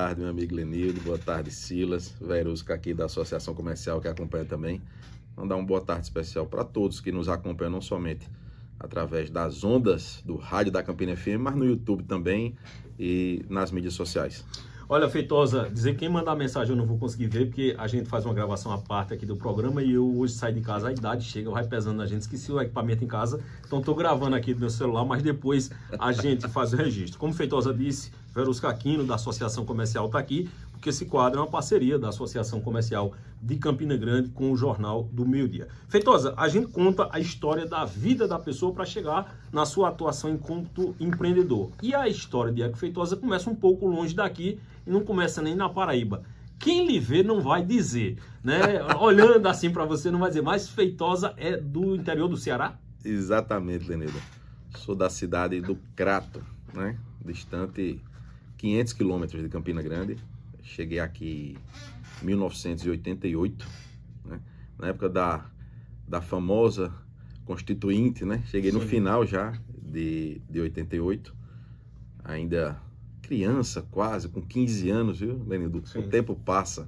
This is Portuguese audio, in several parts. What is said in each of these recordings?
tarde, meu amigo Lenildo, boa tarde, Silas, Verusca aqui da Associação Comercial que acompanha também. Mandar uma boa tarde especial para todos que nos acompanham, não somente através das ondas do rádio da Campina FM, mas no YouTube também e nas mídias sociais. Olha, Feitosa, dizer que quem mandar mensagem eu não vou conseguir ver, porque a gente faz uma gravação à parte aqui do programa e eu hoje saio de casa, a idade chega, vai pesando na gente, esqueci o equipamento em casa, então estou gravando aqui do meu celular, mas depois a gente faz o registro. Como Feitosa disse, Verusca Aquino, da Associação Comercial, está aqui, porque esse quadro é uma parceria da Associação Comercial de Campina Grande com o Jornal do Meio-Dia. Feitosa, a gente conta a história da vida da pessoa para chegar na sua atuação enquanto empreendedor. E a história de Eco Feitosa começa um pouco longe daqui e não começa nem na Paraíba. Quem lhe vê não vai dizer, né? Olhando assim para você não vai dizer, mas Feitosa é do interior do Ceará? Exatamente, Lenildo. Sou da cidade do Crato, né? Distante 500 quilômetros de Campina Grande. Cheguei aqui em 1988, né? Na época da famosa Constituinte, né? Cheguei no final já de 88, ainda criança quase, com 15 anos, viu, Lenildo? O tempo passa.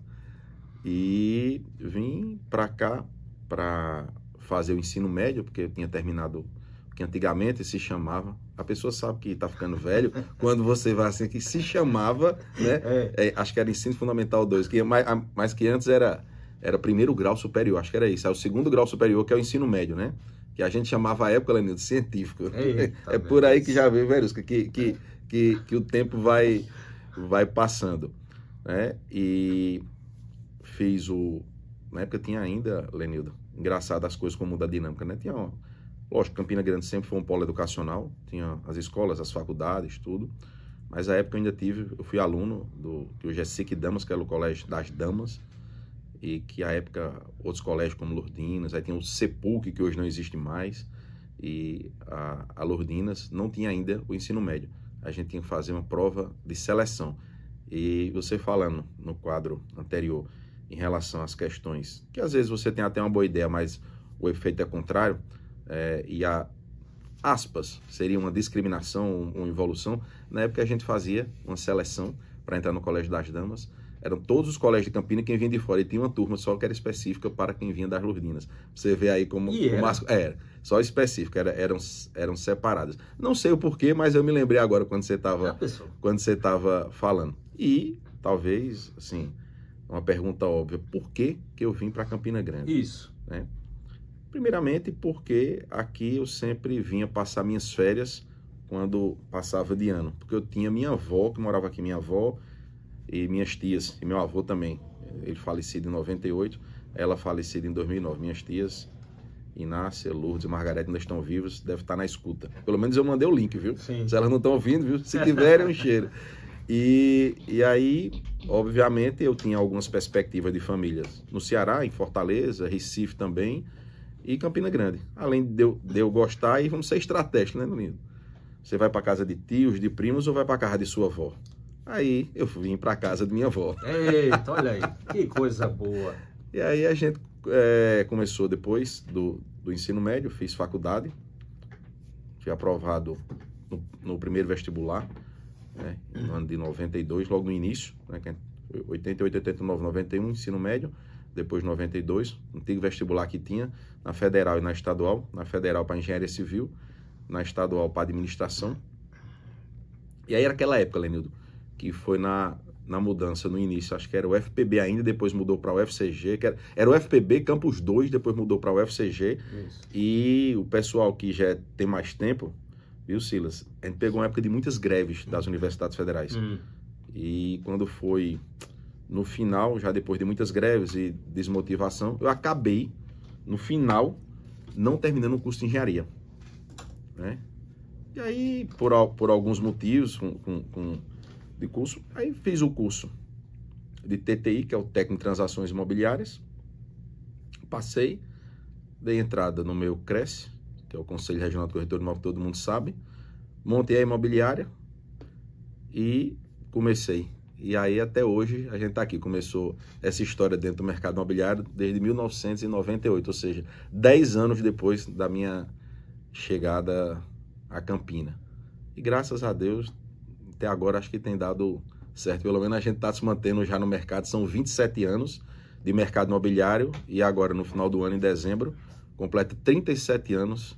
E vim para cá para fazer o ensino médio, porque eu tinha terminado que antigamente se chamava, a pessoa sabe que está ficando velho, quando você vai assim, que se chamava, né? Acho que era ensino fundamental 2, mas que antes era primeiro grau superior, acho que era isso, é o segundo grau superior, que é o ensino médio, né? Que a gente chamava a época, Lenildo, científico. É por aí que já veio, Verusca, que o tempo vai passando, né? E fiz na época tinha ainda, Lenildo, engraçado as coisas como muda a dinâmica, né? Tinha lógico, Campina Grande sempre foi um polo educacional, tinha as escolas, as faculdades, tudo. Mas na época eu fui aluno que hoje é SIC Damas, que era o Colégio das Damas, e que à época outros colégios como Lourdinas, aí tinha o CEPUC, que hoje não existe mais, e a Lourdinas não tinha ainda o ensino médio. A gente tinha que fazer uma prova de seleção. E você falando no quadro anterior em relação às questões, que às vezes você tem até uma boa ideia, mas o efeito é contrário, e aspas, seria uma discriminação, uma involução. Na época a gente fazia uma seleção para entrar no Colégio das Damas, eram todos os colégios de Campina quem vinha de fora, e tinha uma turma só que era específica para quem vinha das Lourdinas. Você vê aí como... Era só específica, eram separadas. Não sei o porquê, mas eu me lembrei agora quando você estava falando. E talvez, assim, uma pergunta óbvia, por que eu vim para Campina Grande? Isso. Né? Primeiramente porque aqui eu sempre vinha passar minhas férias quando passava de ano. Porque eu tinha minha avó, que morava aqui, minha avó e minhas tias, e meu avô também. Ele falecido em 98, ela falecida em 2009. Minhas tias, Inácia, Lourdes e Margarete ainda estão vivas, deve estar na escuta. Pelo menos eu mandei o link, viu? Sim. Se elas não estão ouvindo, viu? Se tiverem, um cheiro. E aí, obviamente, eu tinha algumas perspectivas de famílias no Ceará, em Fortaleza, Recife também, e Campina Grande. Além de eu gostar, e vamos ser estratégicos, né, menino? Você vai para casa de tios, de primos, ou vai para casa de sua avó? Aí eu vim para casa de minha avó. Eita, olha aí, que coisa boa. E aí a gente começou depois do ensino médio, fiz faculdade, fui aprovado no primeiro vestibular, né, no ano de 92, logo no início, né, 88, 89, 91, ensino médio, depois 92, antigo vestibular que tinha, na Federal e na Estadual, na Federal para Engenharia Civil, na Estadual para Administração. E aí era aquela época, Lenildo, que foi na mudança no início, acho que era o FPB ainda, depois mudou para o UFCG, que era o FPB Campus 2, depois mudou para o UFCG. Isso. E o pessoal que já tem mais tempo, viu, Silas? A gente pegou uma época de muitas greves das universidades federais. E quando foi no final, já depois de muitas greves e desmotivação, eu acabei, no final, não terminando o curso de engenharia, né? E aí, por alguns motivos de curso, aí fiz o curso de TTI, que é o Técnico em Transações Imobiliárias. Passei, dei entrada no meu CRES, que é o Conselho Regional de Corretor de Imóvel, que todo mundo sabe. Montei a imobiliária e comecei. E aí até hoje a gente está aqui. Começou essa história dentro do mercado imobiliário desde 1998, ou seja, 10 anos depois da minha chegada a Campina. E graças a Deus, até agora acho que tem dado certo? Pelo menos a gente está se mantendo já no mercado, são 27 anos de mercado imobiliário e agora no final do ano, em dezembro, completa 37 anos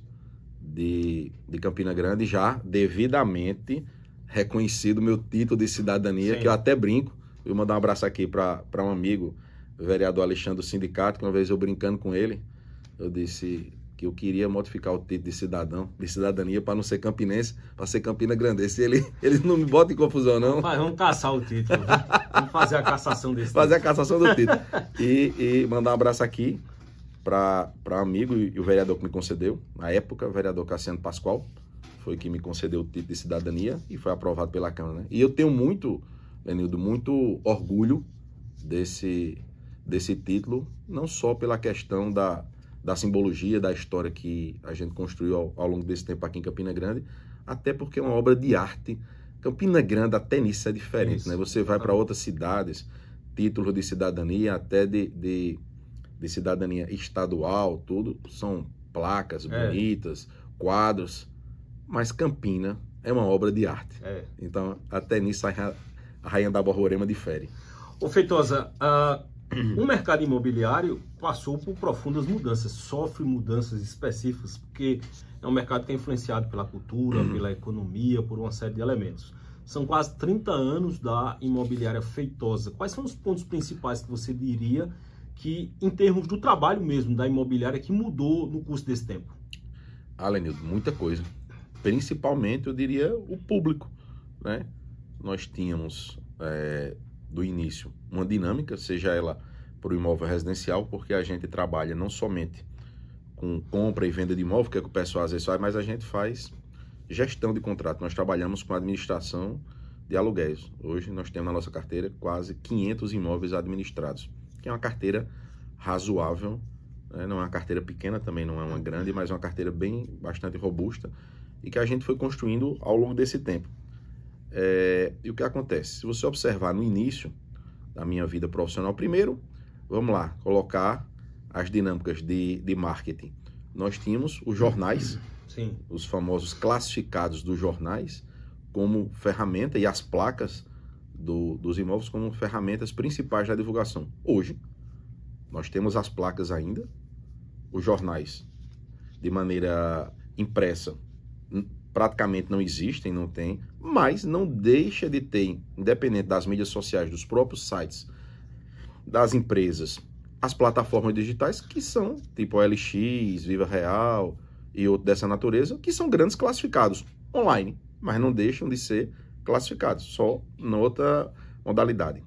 de Campina Grande, já devidamente reconhecido meu título de cidadania, Sim. que eu até brinco. Eu vou mandar um abraço aqui para um amigo, o vereador Alexandre do Sindicato, que uma vez eu brincando com ele, eu disse que eu queria modificar o título de cidadania para não ser campinense, para ser Campina Grandense. Ele não me bota em confusão, não. Vamos caçar o título. Vamos fazer a cassação desse Fazer a título. cassação do título. E mandar um abraço aqui para um amigo e o vereador que me concedeu, na época, o vereador Cassiano Pascoal, foi que me concedeu o título de cidadania e foi aprovado pela Câmara, né? E eu tenho muito, Lenildo, muito orgulho desse título, não só pela questão da simbologia, da história que a gente construiu ao longo desse tempo aqui em Campina Grande, até porque é uma obra de arte. Campina Grande, até nisso é diferente, Isso, né? Você vai para outras cidades, título de cidadania, até de cidadania estadual, tudo, são placas bonitas, quadros, mas Campina é uma obra de arte. Então, até nisso a Rainha da Borborema difere. Ô Feitosa, o mercado imobiliário passou por profundas mudanças, sofre mudanças específicas, porque é um mercado que é influenciado pela cultura, pela economia, por uma série de elementos. São quase 30 anos da imobiliária Feitosa. Quais são os pontos principais que você diria que, em termos do trabalho mesmo da imobiliária, que mudou no curso desse tempo? Lenildo, muita coisa. Principalmente, eu diria, o público, né? Nós tínhamos, do início, uma dinâmica, seja ela para o imóvel residencial, porque a gente trabalha não somente com compra e venda de imóvel, que é o que o pessoal às vezes faz, mas a gente faz gestão de contrato. Nós trabalhamos com administração de aluguéis. Hoje nós temos na nossa carteira quase 500 imóveis administrados, que é uma carteira razoável, né? Não é uma carteira pequena, também não é uma grande, mas é uma carteira bastante robusta e que a gente foi construindo ao longo desse tempo. E o que acontece? Se você observar no início da minha vida profissional, primeiro, vamos lá, colocar as dinâmicas de marketing. Nós tínhamos os jornais, Sim. Os famosos classificados dos jornais, como ferramenta, e as placas dos imóveis como ferramentas principais da divulgação. Hoje, nós temos as placas ainda, os jornais, de maneira impressa, praticamente não existem, não tem, mas não deixa de ter, independente das mídias sociais, dos próprios sites, das empresas, as plataformas digitais que são, tipo OLX, Viva Real e outro dessa natureza, que são grandes classificados online, mas não deixam de ser classificados, só na outra modalidade.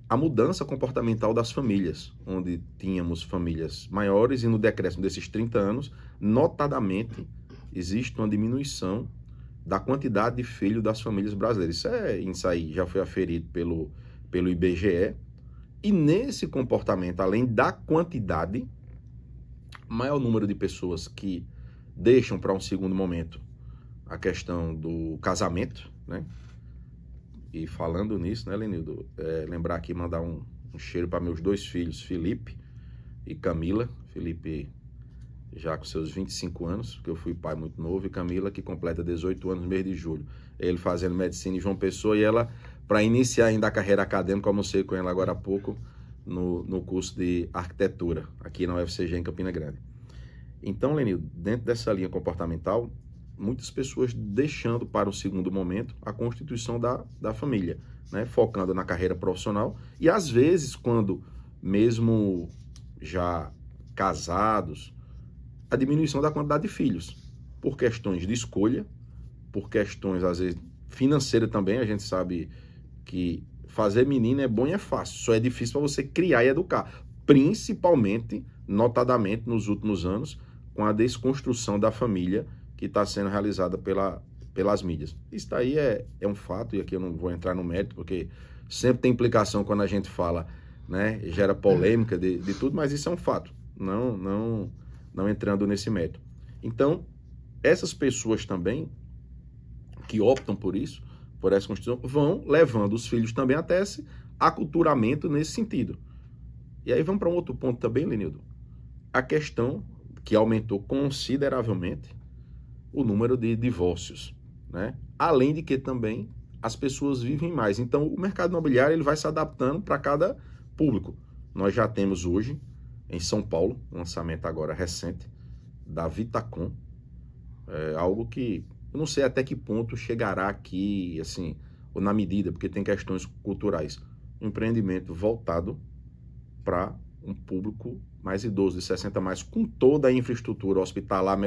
A mudança comportamental das famílias, onde tínhamos famílias maiores e no decréscimo desses 30 anos, notadamente, existe uma diminuição da quantidade de filhos das famílias brasileiras. Isso aí já foi aferido pelo IBGE. E nesse comportamento, além da quantidade, maior número de pessoas que deixam para um segundo momento a questão do casamento, né? E falando nisso, né, Lenildo, lembrar aqui, mandar um cheiro para meus dois filhos, Felipe e Camila. Felipe já com seus 25 anos, porque eu fui pai muito novo, e Camila, que completa 18 anos no mês de julho. Ele fazendo medicina em João Pessoa, e ela, para iniciar ainda a carreira acadêmica, almocei com ela agora há pouco, no curso de arquitetura, aqui na UFCG, em Campina Grande. Então, Lenildo, dentro dessa linha comportamental, muitas pessoas deixando para o segundo momento a constituição da família, né? Focando na carreira profissional, e às vezes, quando mesmo já casados, a diminuição da quantidade de filhos, por questões de escolha, por questões, às vezes, financeiras também. A gente sabe que fazer menino é bom e é fácil, só é difícil para você criar e educar, principalmente, notadamente, nos últimos anos, com a desconstrução da família que está sendo realizada pelas mídias. Isso daí é um fato, e aqui eu não vou entrar no mérito, porque sempre tem implicação quando a gente fala, né, gera polêmica de tudo, mas isso é um fato, não entrando nesse mérito. Então, essas pessoas também que optam por isso, por essa Constituição, vão levando os filhos também até esse aculturamento nesse sentido. E aí vamos para um outro ponto também, Lenildo. A questão que aumentou consideravelmente o número de divórcios, né? Além de que também as pessoas vivem mais. Então, o mercado imobiliário ele vai se adaptando para cada público. Nós já temos hoje, em São Paulo, um lançamento agora recente, da Vitacom, algo que eu não sei até que ponto chegará aqui, assim, ou na medida, porque tem questões culturais. Um empreendimento voltado para um público mais idoso, de 60 mais, com toda a infraestrutura hospitalar.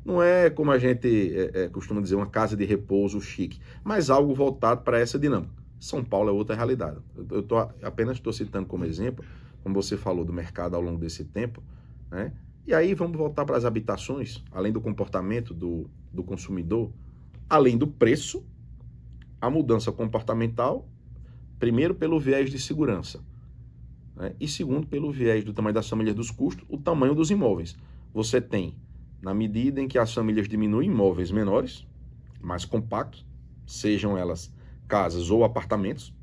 Não é, como a gente costuma dizer, uma casa de repouso chique, mas algo voltado para essa dinâmica. São Paulo é outra realidade. Eu apenas estou citando como exemplo, como você falou do mercado ao longo desse tempo, né? E aí vamos voltar para as habitações, além do comportamento do consumidor, além do preço, a mudança comportamental, primeiro pelo viés de segurança, né? E segundo pelo viés do tamanho das famílias, dos custos, o tamanho dos imóveis. Você tem, na medida em que as famílias diminuem, imóveis menores, mais compactos, sejam elas casas ou apartamentos,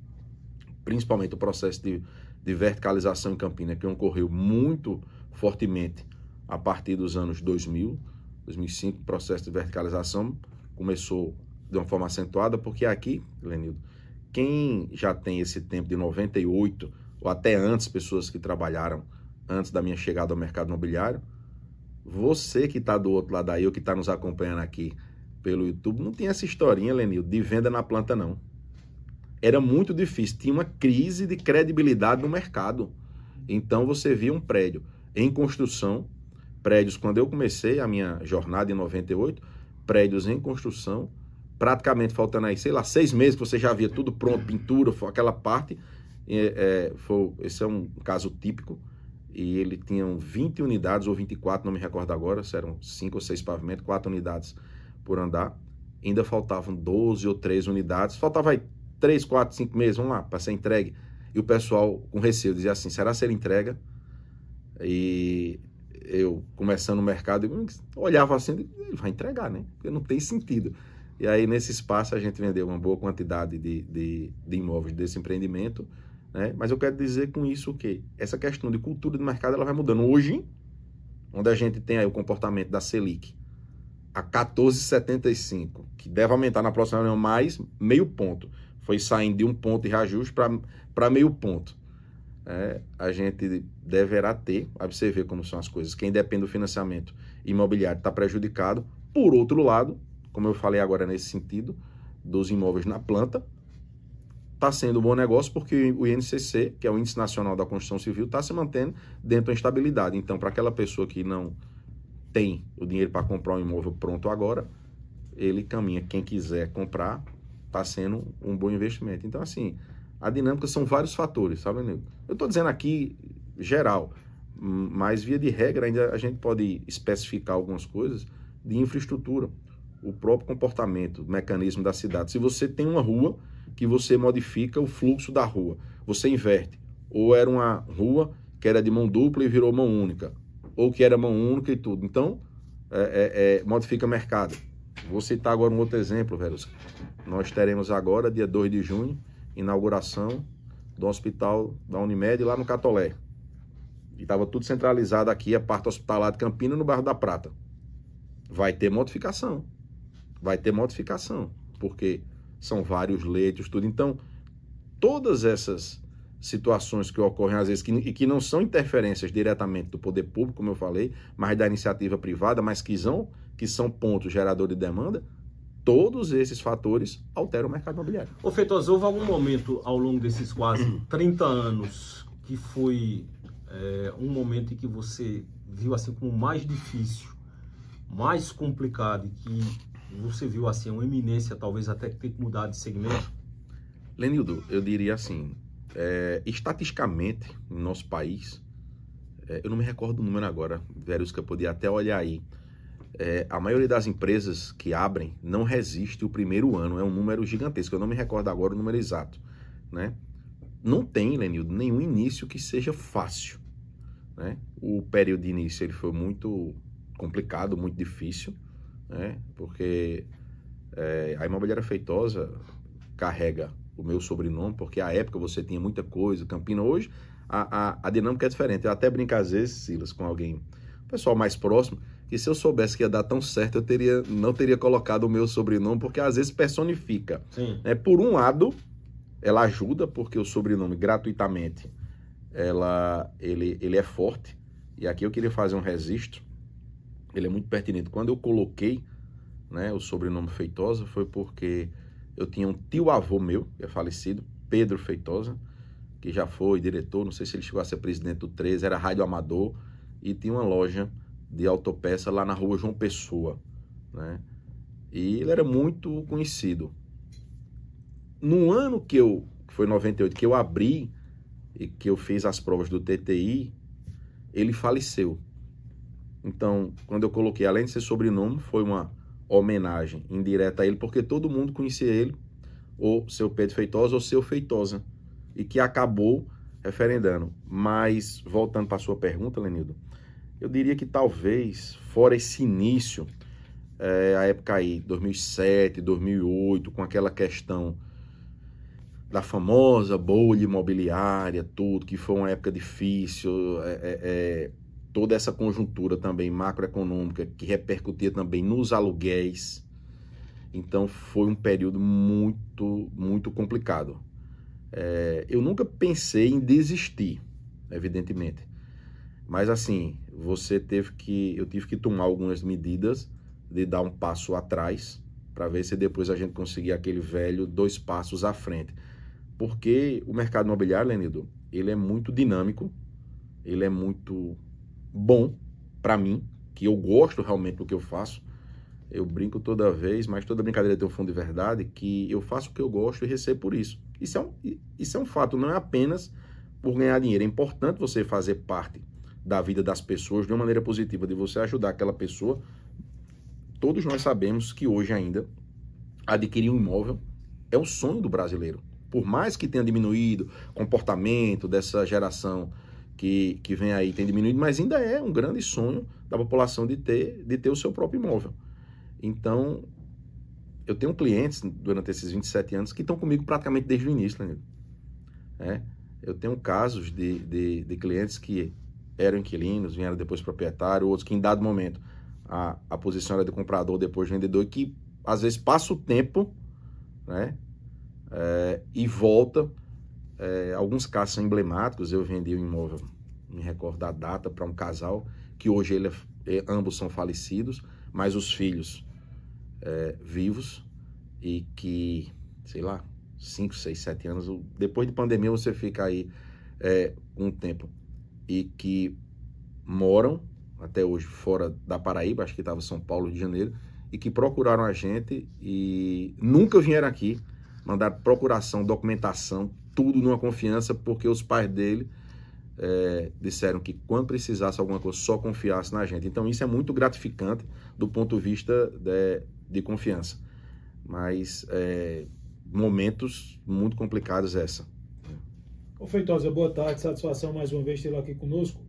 principalmente o processo de verticalização em Campinas, que ocorreu muito fortemente a partir dos anos 2000, 2005, o processo de verticalização começou de uma forma acentuada, porque aqui, Lenildo, quem já tem esse tempo de 98, ou até antes, pessoas que trabalharam antes da minha chegada ao mercado imobiliário, você que está do outro lado aí, ou que está nos acompanhando aqui pelo YouTube, não tinha essa historinha, Lenildo, de venda na planta, não. Era muito difícil, tinha uma crise de credibilidade no mercado. Então você via um prédio em construção, prédios, quando eu comecei a minha jornada em 98, prédios em construção, praticamente faltando aí, sei lá, 6 meses que você já via tudo pronto, pintura, aquela parte. Esse é um caso típico, e ele tinha 20 unidades ou 24, não me recordo agora, se eram 5 ou 6 pavimentos, 4 unidades por andar. Ainda faltavam 12 ou 13 unidades, faltava aí 3, 4, 5 meses, vamos lá, para ser entregue. E o pessoal com receio dizia assim, será se ele entrega? E eu, começando o mercado, eu olhava assim, ele vai entregar, né? Porque não tem sentido. E aí, nesse espaço, a gente vendeu uma boa quantidade de imóveis desse empreendimento, né? Mas eu quero dizer com isso que essa questão de cultura do mercado, ela vai mudando. Hoje, onde a gente tem aí o comportamento da Selic a 14,75, que deve aumentar na próxima reunião mais meio ponto. Foi saindo de 1 ponto de reajuste para meio ponto. A gente deverá ter, aí você vê como são as coisas, quem depende do financiamento imobiliário está prejudicado. Por outro lado, como eu falei agora nesse sentido, dos imóveis na planta, está sendo um bom negócio porque o INCC, que é o Índice Nacional da Construção Civil, está se mantendo dentro da estabilidade. Então, para aquela pessoa que não tem o dinheiro para comprar um imóvel pronto agora, ele caminha. Quem quiser comprar, está sendo um bom investimento. Então, assim, a dinâmica são vários fatores, sabe, Nego? Eu estou dizendo aqui geral, mas via de regra ainda a gente pode especificar algumas coisas de infraestrutura, o próprio comportamento, o mecanismo da cidade. Se você tem uma rua que você modifica o fluxo da rua, você inverte. Ou era uma rua que era de mão dupla e virou mão única, ou que era mão única e tudo. Então, modifica mercado. Vou citar agora um outro exemplo, Verus. Nós teremos agora, dia 2 de junho, inauguração do hospital da Unimed lá no Catolé. E estava tudo centralizado aqui, a parte hospitalar de Campinas, no bairro da Prata. Vai ter modificação. Vai ter modificação, porque são vários leitos, tudo. Então, todas essas situações que ocorrem às vezes, e que não são interferências diretamente do poder público, como eu falei, mas da iniciativa privada, mas que são pontos geradores de demanda, todos esses fatores alteram o mercado imobiliário. Ô Feitosa, houve algum momento ao longo desses quase 30 anos que foi um momento em que você viu assim como mais difícil, mais complicado, e que você viu assim uma eminência, talvez até ter que mudar de segmento? Lenildo, eu diria assim, estatisticamente, no nosso país, eu não me recordo do número agora, Verus, que eu podia até olhar aí, a maioria das empresas que abrem não resiste o primeiro ano, é um número gigantesco, eu não me recordo agora o número exato, né? Não tem, Lenildo, nenhum início que seja fácil, né? O período de início ele foi muito complicado, muito difícil, né? Porque a Imobiliária Feitosa carrega o meu sobrenome, porque à época você tinha muita coisa, Campina. Hoje a dinâmica é diferente. Eu até brinco às vezes, Silas, com alguém, pessoal mais próximo, que se eu soubesse que ia dar tão certo, não teria colocado o meu sobrenome, porque às vezes personifica. Sim. Por um lado, ela ajuda, porque o sobrenome, gratuitamente, ele é forte. E aqui eu queria fazer um registro, ele é muito pertinente. Quando eu coloquei, né, o sobrenome Feitosa, foi porque eu tinha um tio-avô meu, que é falecido, Pedro Feitosa, que já foi diretor, não sei se ele chegou a ser presidente do 13, era rádio amador, e tinha uma loja de autopeça lá na rua João Pessoa, né? E ele era muito conhecido. No ano que foi 98, que eu abri e que eu fiz as provas do TTI, ele faleceu. Então, quando eu coloquei, além de ser sobrenome, foi uma homenagem indireta a ele, porque todo mundo conhecia ele, ou seu Pedro Feitosa, ou seu Feitosa, e que acabou referendando. Mas, voltando para a sua pergunta, Lenildo, eu diria que talvez, fora esse início, a época aí, 2007, 2008, com aquela questão da famosa bolha imobiliária, tudo, que foi uma época difícil, toda essa conjuntura também macroeconômica, que repercutia também nos aluguéis. Então, foi um período muito, muito complicado. Eu nunca pensei em desistir, evidentemente. Mas assim, eu tive que tomar algumas medidas de dar um passo atrás para ver se depois a gente conseguia aquele velho 2 passos à frente. Porque o mercado imobiliário, Lenildo, ele é muito dinâmico, ele é muito bom para mim, que eu gosto realmente do que eu faço. Eu brinco toda vez, mas toda brincadeira tem um fundo de verdade, que eu faço o que eu gosto e recebo por isso. Isso é um fato, não é apenas por ganhar dinheiro. É importante você fazer parte da vida das pessoas de uma maneira positiva, de você ajudar aquela pessoa. Todos nós sabemos que hoje ainda adquirir um imóvel é o sonho do brasileiro. Por mais que tenha diminuído o comportamento dessa geração que vem aí, tem diminuído, mas ainda é um grande sonho da população de ter o seu próprio imóvel. Então, eu tenho clientes durante esses 27 anos que estão comigo praticamente desde o início, né? Eu tenho casos de clientes que eram inquilinos, vieram depois proprietário, outros que em dado momento a posição era de comprador, depois vendedor, e que às vezes passa o tempo, né? E volta. Alguns casos são emblemáticos. Eu vendi um imóvel, me recordo da data, para um casal que hoje ambos são falecidos, mas os filhos vivos, e que, sei lá, 5, 6, 7 anos, depois de pandemia você fica aí um tempo, e que moram até hoje fora da Paraíba, acho que estava São Paulo, Rio de Janeiro, e que procuraram a gente e nunca vieram aqui, mandaram procuração, documentação, tudo numa confiança, porque os pais dele disseram que quando precisasse alguma coisa, só confiasse na gente. Então isso é muito gratificante do ponto de vista de confiança. Mas momentos muito complicados essa. Ô Feitosa, boa tarde, satisfação mais uma vez tê-lo aqui conosco.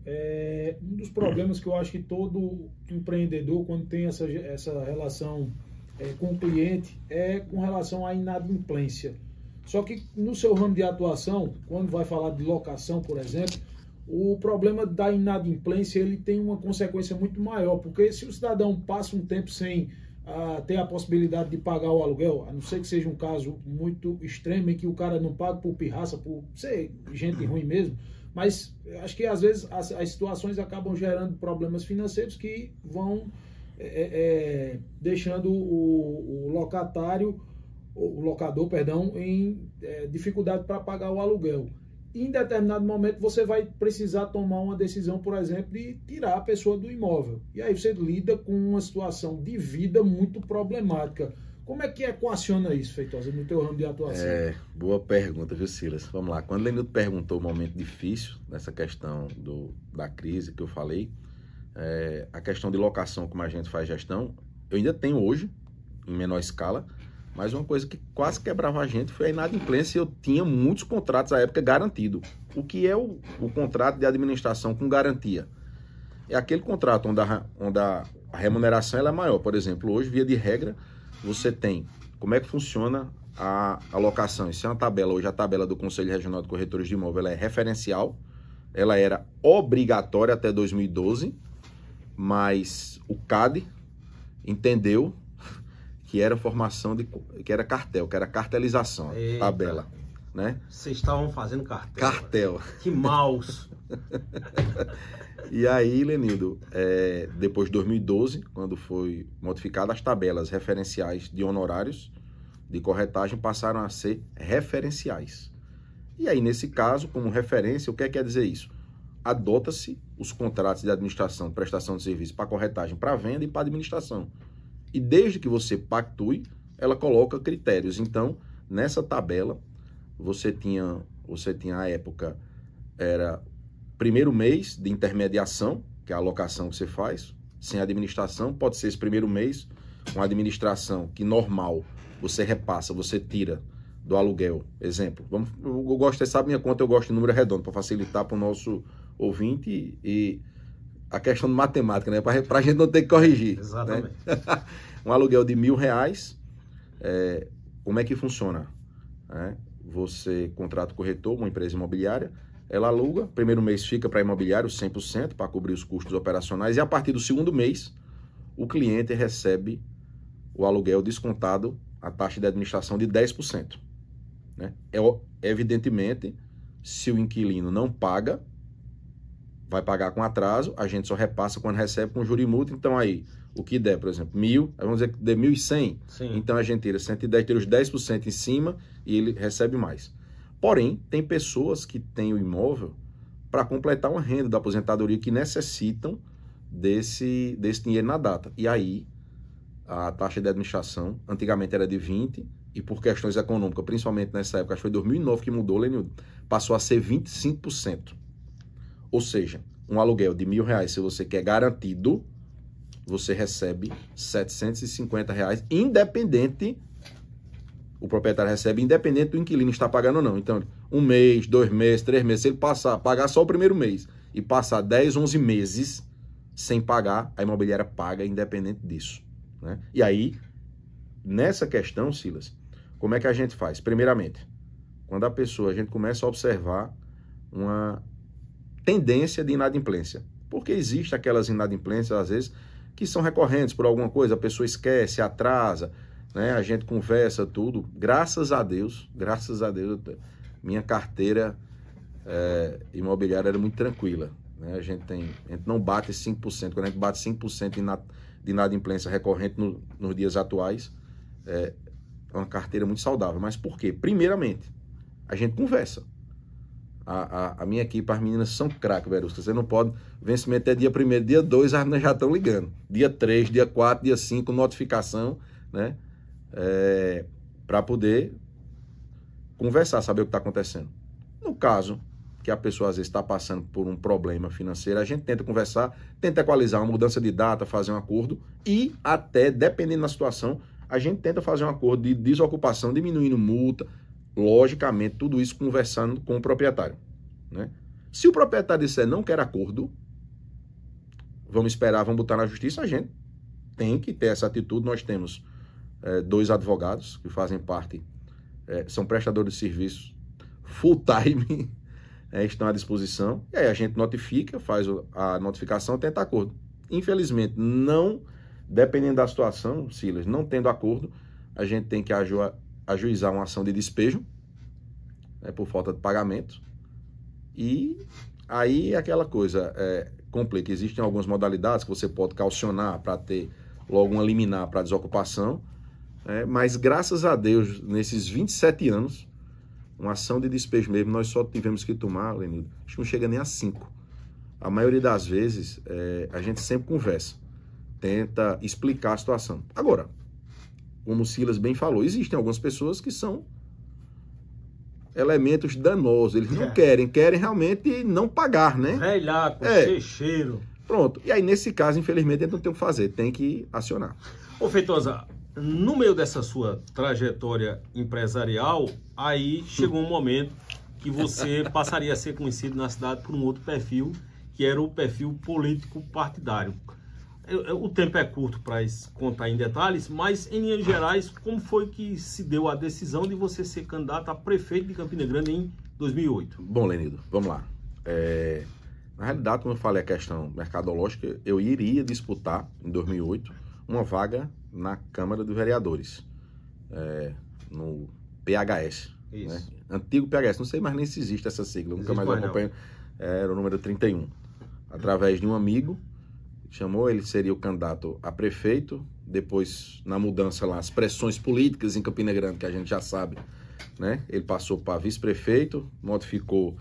Um dos problemas que eu acho que todo empreendedor, quando tem essa relação com o cliente, é com relação à inadimplência. Só que no seu ramo de atuação, quando vai falar de locação, por exemplo, o problema da inadimplência ele tem uma consequência muito maior, porque se o cidadão passa um tempo sem ter a possibilidade de pagar o aluguel, a não ser que seja um caso muito extremo em que o cara não paga por pirraça, por ser gente ruim mesmo, mas acho que às vezes as situações acabam gerando problemas financeiros que vão deixando o locador, em dificuldade para pagar o aluguel. Em determinado momento você vai precisar tomar uma decisão, por exemplo, de tirar a pessoa do imóvel. E aí você lida com uma situação de vida muito problemática. Como é que equaciona isso, Feitosa, no teu ramo de atuação? Boa pergunta, viu, Silas? Vamos lá. Quando o Lenildo perguntou o momento difícil nessa questão da crise que eu falei, a questão de locação, como a gente faz gestão, eu ainda tenho hoje, em menor escala, mas uma coisa que quase quebrava a gente foi a inadimplência. Eu tinha muitos contratos à época garantido. O que é o contrato de administração com garantia? É aquele contrato onde a remuneração ela é maior. Por exemplo, hoje, via de regra, você tem... Como é que funciona a locação? Isso é uma tabela. Hoje a tabela do Conselho Regional de Corretores de Imóvel ela é referencial. Ela era obrigatória até 2012. mas o CAD entendeu que era formação que era cartel, que era cartelização, tabela, né? Vocês estavam fazendo cartel. Cartel. Que maus. E aí, Lenildo, depois de 2012, quando foi modificada as tabelas referenciais de honorários de corretagem, passaram a ser referenciais. E aí, nesse caso, como referência, o que quer dizer isso? Adota-se os contratos de administração, prestação de serviço para corretagem, para venda e para administração. E desde que você pactue, ela coloca critérios. Então, nessa tabela, você tinha à época, era primeiro mês de intermediação, que é a alocação que você faz, sem administração, pode ser esse primeiro mês, uma administração que normal, você repassa, você tira do aluguel. Exemplo, eu gosto, você sabe minha conta, eu gosto de número redondo, para facilitar para o nosso ouvinte e a questão de matemática, né? Para a gente não ter que corrigir. Exatamente. Né? Um aluguel de R$1.000, como é que funciona? Você contrata o corretor, uma empresa imobiliária, ela aluga, primeiro mês fica para imobiliário 100% para cobrir os custos operacionais e a partir do segundo mês o cliente recebe o aluguel descontado, a taxa de administração de 10%. Né? Evidentemente, se o inquilino não paga, vai pagar com atraso, a gente só repassa quando recebe com juro e multa. Então aí, o que der, por exemplo, 1.000, vamos dizer que der 1.100, então a gente tira 110, tira os 10% em cima e ele recebe mais. Porém, tem pessoas que têm o imóvel para completar uma renda da aposentadoria que necessitam desse dinheiro na data. E aí, a taxa de administração, antigamente era de 20%, e por questões econômicas, principalmente nessa época, acho que foi 2009 que mudou, Lenildo, passou a ser 25%. Ou seja, um aluguel de R$1.000, se você quer garantido, você recebe R$750, independente, o proprietário recebe independente do inquilino estar pagando ou não. Então, 1 mês, 2 meses, 3 meses, se ele pagar só o primeiro mês e passar 10, 11 meses sem pagar, a imobiliária paga independente disso. Né? E aí, nessa questão, Silas, como é que a gente faz? Primeiramente, quando a gente começa a observar uma tendência de inadimplência. Porque existe aquelas inadimplências, às vezes, que são recorrentes por alguma coisa, a pessoa esquece, atrasa, né? A gente conversa tudo. Graças a Deus, minha carteira imobiliária era muito tranquila. Né? A gente não bate 5%. Quando a gente bate 5% de inadimplência recorrente nos dias atuais, é uma carteira muito saudável. Mas por quê? Primeiramente, a gente conversa. A minha equipe, as meninas são craque, Verusca. Você não pode... Vencimento é dia 1º, dia 2, as meninas já estão ligando. Dia 3, dia 4, dia 5, notificação, né? Para poder conversar, saber o que está acontecendo. No caso que a pessoa às vezes está passando por um problema financeiro, a gente tenta conversar, tenta equalizar uma mudança de data, fazer um acordo e até, dependendo da situação, a gente tenta fazer um acordo de desocupação, diminuindo multa, logicamente, tudo isso conversando com o proprietário. Né? Se o proprietário disser não quer acordo, vamos esperar, vamos botar na justiça, a gente tem que ter essa atitude. Nós temos 2 advogados que fazem parte, são prestadores de serviços full time, estão à disposição, e aí a gente notifica, faz a notificação, tenta acordo. Infelizmente, não, dependendo da situação, Silas, não tendo acordo, a gente tem que ajuizar uma ação de despejo, por falta de pagamento, e aí aquela coisa complica. Existem algumas modalidades que você pode caucionar para ter logo uma liminar para desocupação, mas graças a Deus, nesses 27 anos, uma ação de despejo mesmo, nós só tivemos que tomar, Lenildo, acho que não chega nem a 5. A maioria das vezes, a gente sempre conversa, tenta explicar a situação. Agora, como o Silas bem falou, existem algumas pessoas que são elementos danosos, eles não querem realmente não pagar, né? Velhaco, cheiro. Pronto, e aí nesse caso, infelizmente, a gente não tem o que fazer, tem que acionar. Ô Feitosa, no meio dessa sua trajetória empresarial, aí chegou um momento que você passaria a ser conhecido na cidade por um outro perfil, que era o perfil político partidário. O tempo é curto para contar em detalhes, mas em linhas gerais, como foi que se deu a decisão de você ser candidato a prefeito de Campina Grande em 2008? Bom, Lenildo, vamos lá. Na realidade, como eu falei, a questão mercadológica, eu iria disputar, em 2008, uma vaga na Câmara dos Vereadores, no PHS, Isso. né? Antigo PHS, não sei mais nem se existe essa sigla, nunca mais acompanho, era o número 31. Através de um amigo, chamou, ele seria o candidato a prefeito, depois, na mudança lá, as pressões políticas em Campina Grande, que a gente já sabe, né? Ele passou para vice-prefeito, modificou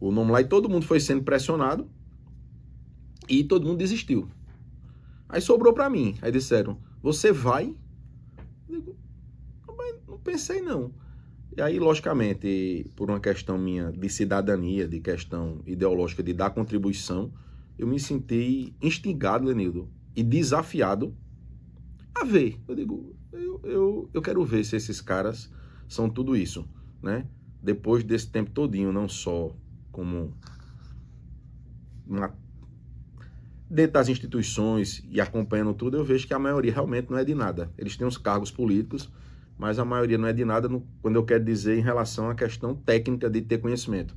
o nome lá e todo mundo foi sendo pressionado e todo mundo desistiu. Aí sobrou para mim. Aí disseram, você vai? Eu digo, não pensei não. E aí, logicamente, por uma questão minha de cidadania, de questão ideológica, de dar contribuição, eu me senti instigado, Lenildo, e desafiado a ver. Eu digo, eu quero ver se esses caras são tudo isso, né? Depois desse tempo todinho, não só como dentro das instituições e acompanhando tudo, eu vejo que a maioria realmente não é de nada. Eles têm os cargos políticos, mas a maioria não é de nada quando eu quero dizer em relação à questão técnica de ter conhecimento.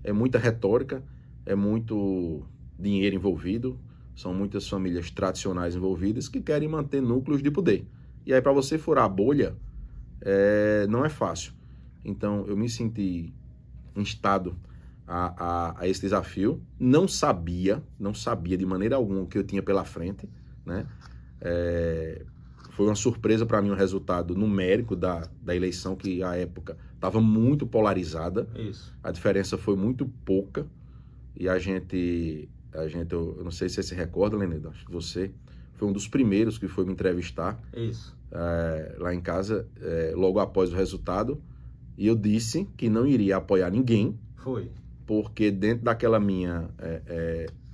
É muita retórica, é muito dinheiro envolvido, são muitas famílias tradicionais envolvidas que querem manter núcleos de poder. E aí, para você furar a bolha, não é fácil. Então, eu me senti instado a esse desafio. Não sabia de maneira alguma o que eu tinha pela frente, né? Foi uma surpresa para mim o resultado numérico da eleição, que à época estava muito polarizada. Isso. A diferença foi muito pouca. E eu não sei se você se recorda, Leonardo, acho que você foi um dos primeiros que foi me entrevistar. Isso. Lá em casa, logo após o resultado. E eu disse que não iria apoiar ninguém. Foi. Porque dentro daquela minha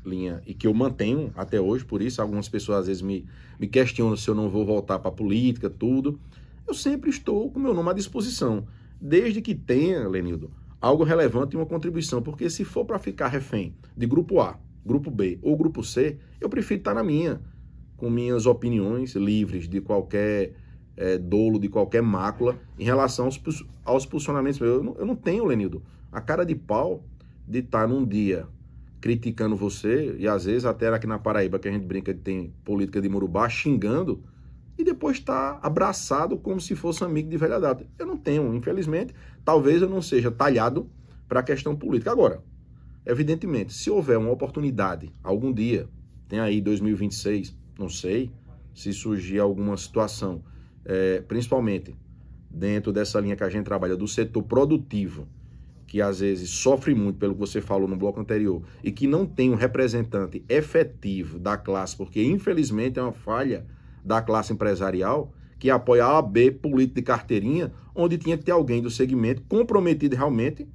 linha, e que eu mantenho até hoje, por isso algumas pessoas às vezes me questionam se eu não vou voltar para a política, tudo. Eu sempre estou com meu nome à disposição, desde que tenha, Lenildo, algo relevante e uma contribuição, porque se for para ficar refém de grupo A, grupo B ou grupo C, eu prefiro estar na minha, com minhas opiniões livres de qualquer dolo, de qualquer mácula, em relação aos posicionamentos. Eu não tenho, Lenildo, a cara de pau de estar num dia criticando você, e às vezes até aqui na Paraíba, que a gente brinca que tem política de Murubá, xingando, e depois estar abraçado como se fosse amigo de velha data. Eu não tenho, infelizmente, talvez eu não seja talhado para a questão política. Agora, evidentemente, se houver uma oportunidade, algum dia, tem aí 2026, não sei, se surgir alguma situação, principalmente dentro dessa linha que a gente trabalha, do setor produtivo, que às vezes sofre muito pelo que você falou no bloco anterior, e que não tem um representante efetivo da classe, porque infelizmente é uma falha da classe empresarial, que apoia a AB político de carteirinha, onde tinha que ter alguém do segmento comprometido realmente,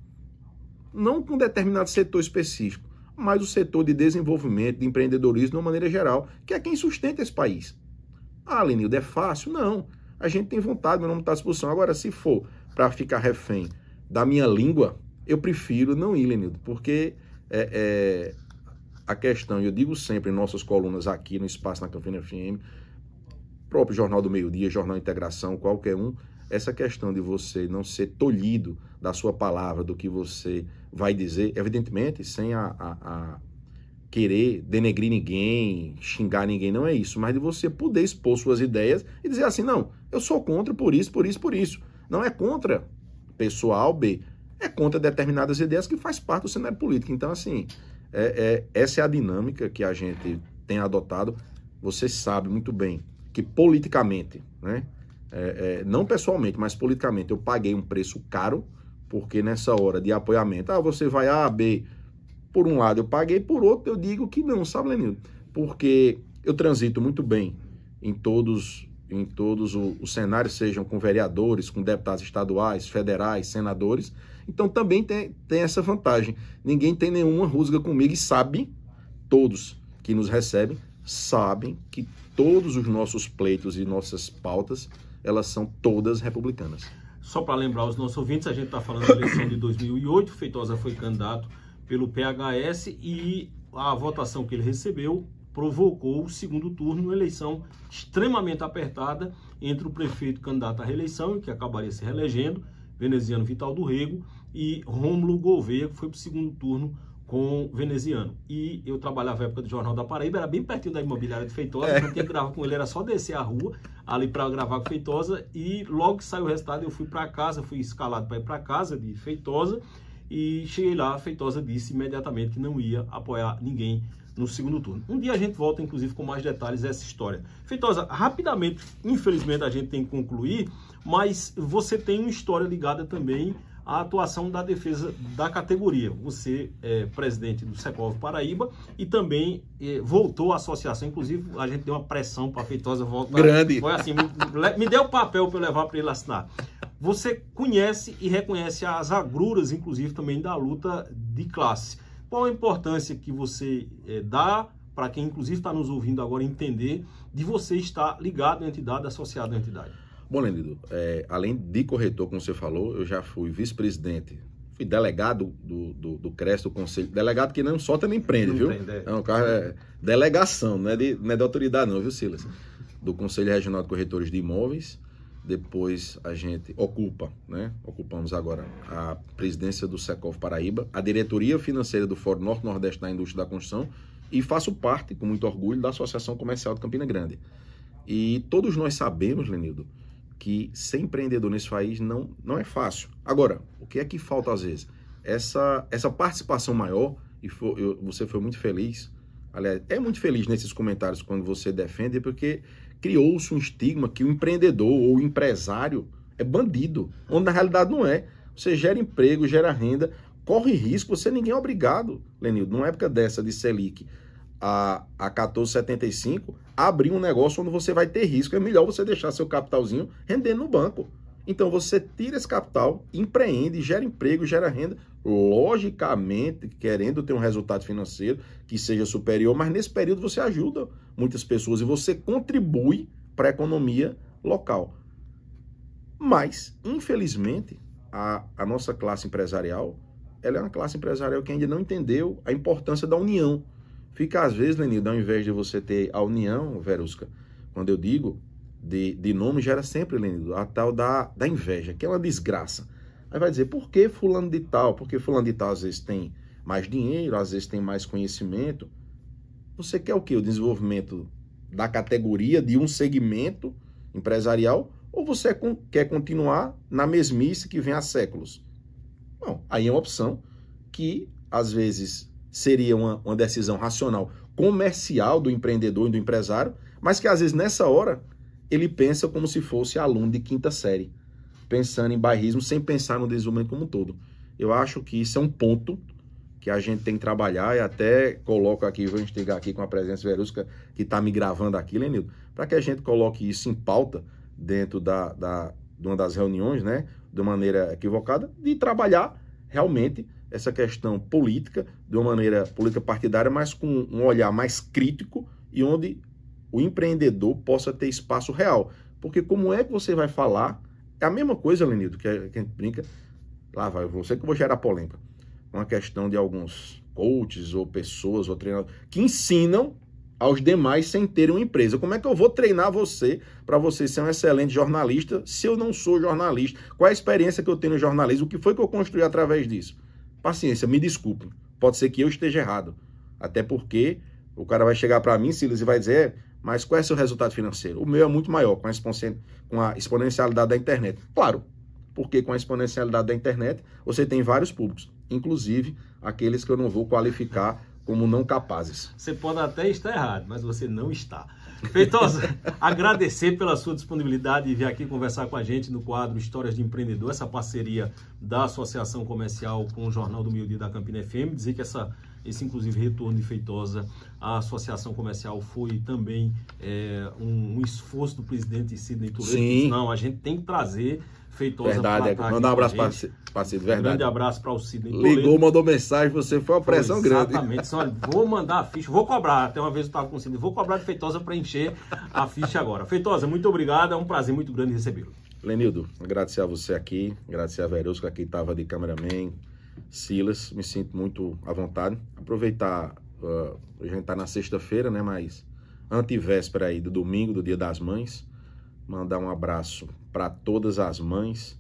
não com determinado setor específico, mas o setor de desenvolvimento, de empreendedorismo de uma maneira geral, que é quem sustenta esse país. Ah, Lenildo, é fácil? Não. A gente tem vontade, meu nome está à disposição. Agora, se for para ficar refém da minha língua, eu prefiro não ir, Lenildo, porque a questão, eu digo sempre em nossas colunas aqui no Espaço na Campina FM, próprio Jornal do Meio-Dia, Jornal Integração, qualquer um, essa questão de você não ser tolhido da sua palavra, do que você vai dizer, evidentemente, sem querer denegrir ninguém, xingar ninguém, não é isso, mas de você poder expor suas ideias e dizer assim, não, eu sou contra por isso, por isso, por isso. Não é contra pessoa A ou B, é contra determinadas ideias que faz parte do cenário político. Então, assim, essa é a dinâmica que a gente tem adotado. Você sabe muito bem que politicamente, né, não pessoalmente, mas politicamente, eu paguei um preço caro, porque nessa hora de apoiamento, você vai A, B, por um lado eu paguei, por outro eu digo que não, sabe, Lenildo? Porque eu transito muito bem em todos os cenários, sejam com vereadores, com deputados estaduais, federais, senadores. Então também tem essa vantagem. Ninguém tem nenhuma rusga comigo e sabe, todos que nos recebem, sabem que todos os nossos pleitos e nossas pautas, elas são todas republicanas. Só para lembrar os nossos ouvintes, a gente está falando da eleição de 2008, Feitosa foi candidato pelo PHS e a votação que ele recebeu provocou o segundo turno, uma eleição extremamente apertada entre o prefeito candidato à reeleição, que acabaria se reelegendo, veneziano Vital do Rego, e Rômulo Gouveia, que foi para o segundo turno com o veneziano. E eu trabalhava na época do Jornal da Paraíba, era bem pertinho da imobiliária de Feitosa, então tinha que gravar com ele, era só descer a rua ali para gravar com Feitosa, e logo que saiu o resultado eu fui para casa, fui escalado para ir para casa de Feitosa, e cheguei lá, Feitosa disse imediatamente que não ia apoiar ninguém no segundo turno. Um dia a gente volta, inclusive, com mais detalhes dessa história. Feitosa, rapidamente, infelizmente a gente tem que concluir, mas você tem uma história ligada também à atuação da defesa da categoria. Você é presidente do Secov Paraíba e também voltou à associação, inclusive a gente deu uma pressão para a Feitosa voltar. Grande. Foi assim, me deu o papel para eu levar para ele assinar. Você conhece e reconhece as agruras, inclusive, também da luta de classe. Qual a importância que você dá para quem, inclusive, está nos ouvindo agora entender de você estar ligado à entidade, associado à entidade? Bom, Lenido, além de corretor, como você falou, eu já fui vice-presidente, fui delegado do CRES, do Conselho, delegado que não solta nem prende, viu? É um cargo, delegação, não é de autoridade não, viu, Silas? Do Conselho Regional de Corretores de Imóveis. Depois a gente ocupamos agora a presidência do Secov Paraíba, a diretoria financeira do Fórum Norte-Nordeste da Indústria da Construção e faço parte, com muito orgulho, da Associação Comercial de Campina Grande. E todos nós sabemos, Lenildo, que ser empreendedor nesse país não é fácil. Agora, o que é que falta às vezes? Essa participação maior, e você foi muito feliz, aliás, é muito feliz nesses comentários quando você defende, porque criou-se um estigma que o empreendedor ou o empresário é bandido, onde na realidade não é. Você gera emprego, gera renda, corre risco, ninguém é obrigado, Lenildo, numa época dessa de Selic a 14,75, abrir um negócio onde você vai ter risco. É melhor você deixar seu capitalzinho rendendo no banco. Então você tira esse capital, empreende, gera emprego, gera renda, logicamente querendo ter um resultado financeiro que seja superior, mas nesse período você ajuda muitas pessoas e você contribui para a economia local. Mas, infelizmente, a nossa classe empresarial, ela é uma classe empresarial que ainda não entendeu a importância da união. Fica às vezes, Lenildo, ao invés de você ter a união, Verusca, quando eu digo de nome, gera sempre, Lenildo, a tal da inveja, que é uma desgraça. Aí vai dizer, por que fulano de tal? Porque fulano de tal às vezes tem mais dinheiro, às vezes tem mais conhecimento. Você quer o quê? O desenvolvimento da categoria de um segmento empresarial? Ou você quer continuar na mesmice que vem há séculos? Bom, aí é uma opção que às vezes seria uma decisão racional comercial do empreendedor e do empresário, mas que às vezes nessa hora ele pensa como se fosse aluno de quinta série, pensando em bairrismo sem pensar no desenvolvimento como um todo. Eu acho que isso é um ponto que a gente tem que trabalhar e até coloco aqui, vou instigar aqui com a presença Verusca, que está me gravando aqui, Lenildo, para que a gente coloque isso em pauta dentro de uma das reuniões, né, de maneira equivocada, de trabalhar realmente essa questão política, de uma maneira política partidária, mas com um olhar mais crítico e onde o empreendedor possa ter espaço real. Porque como é que você vai falar? É a mesma coisa, Lenildo, que a gente brinca, lá vai, você que eu vou gerar polêmica, uma questão de alguns coaches ou pessoas ou treinadores que ensinam aos demais sem terem uma empresa. Como é que eu vou treinar você para você ser um excelente jornalista se eu não sou jornalista? Qual é a experiência que eu tenho no jornalismo? O que foi que eu construí através disso? Paciência, me desculpe. Pode ser que eu esteja errado. Até porque o cara vai chegar para mim, Silas, e vai dizer, mas qual é o seu resultado financeiro? O meu é muito maior, com a exponencialidade da internet. Claro, porque com a exponencialidade da internet você tem vários públicos, inclusive aqueles que eu não vou qualificar como não capazes. Você pode até estar errado, mas você não está. Feitosa, agradecer pela sua disponibilidade de vir aqui conversar com a gente no quadro Histórias de Empreendedor, essa parceria da Associação Comercial com o Jornal do Meio-Dia da Campina FM, dizer que esse inclusive retorno de Feitosa à Associação Comercial foi também um esforço do presidente Sidney Toledo. Sim. Não, a gente tem que trazer Feitosa. Verdade, manda um abraço para Sidney, verdade. Um grande abraço para o Sidney Toledo. Ligou, mandou mensagem, você foi uma pressão grande. Exatamente. Olha, vou mandar a ficha, vou cobrar. Até uma vez eu estava com o Sidney, vou cobrar de Feitosa para encher a ficha agora. Feitosa, muito obrigado, é um prazer muito grande recebê-lo. Lenildo, agradecer a você aqui, agradecer a Verusca, que estava de cameraman, Silas, me sinto muito à vontade. Aproveitar, a gente está na sexta-feira, né, mas antevéspera aí do domingo, do Dia das Mães, mandar um abraço para todas as mães,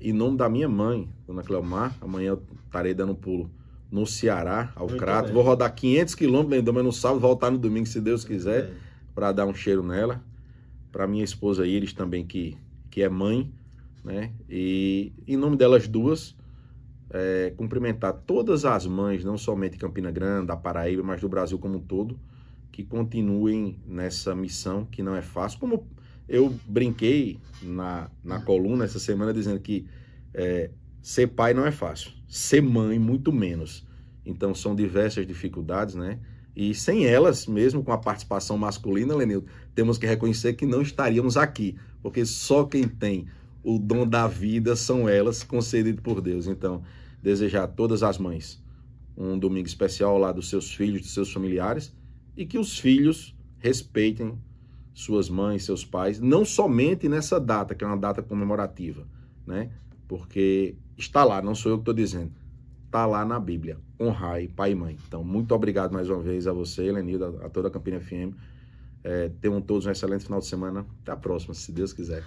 em nome da minha mãe, Dona Cleomar. Amanhã eu estarei dando um pulo no Ceará, ao Muito Crato. bem. Vou rodar 500 quilômetros, mas no sábado, voltar no domingo, se Deus quiser, para dar um cheiro nela. Para minha esposa Iris também, que é mãe, né? E em nome delas duas, cumprimentar todas as mães, não somente de Campina Grande, da Paraíba, mas do Brasil como um todo, que continuem nessa missão, que não é fácil. Como eu brinquei na coluna essa semana, dizendo que ser pai não é fácil, ser mãe muito menos. Então são diversas dificuldades, né? E sem elas, mesmo com a participação masculina, Lenildo, temos que reconhecer que não estaríamos aqui, porque só quem tem o dom da vida são elas, concedido por Deus. Então, desejar a todas as mães um domingo especial ao lado dos seus filhos, dos seus familiares, e que os filhos respeitem suas mães, seus pais, não somente nessa data, que é uma data comemorativa, né? Porque está lá, não sou eu que estou dizendo, está lá na Bíblia, honrai pai e mãe. Então, muito obrigado mais uma vez a você, Lenildo, a toda a Campina FM. Tenham todos um excelente final de semana. Até a próxima, se Deus quiser.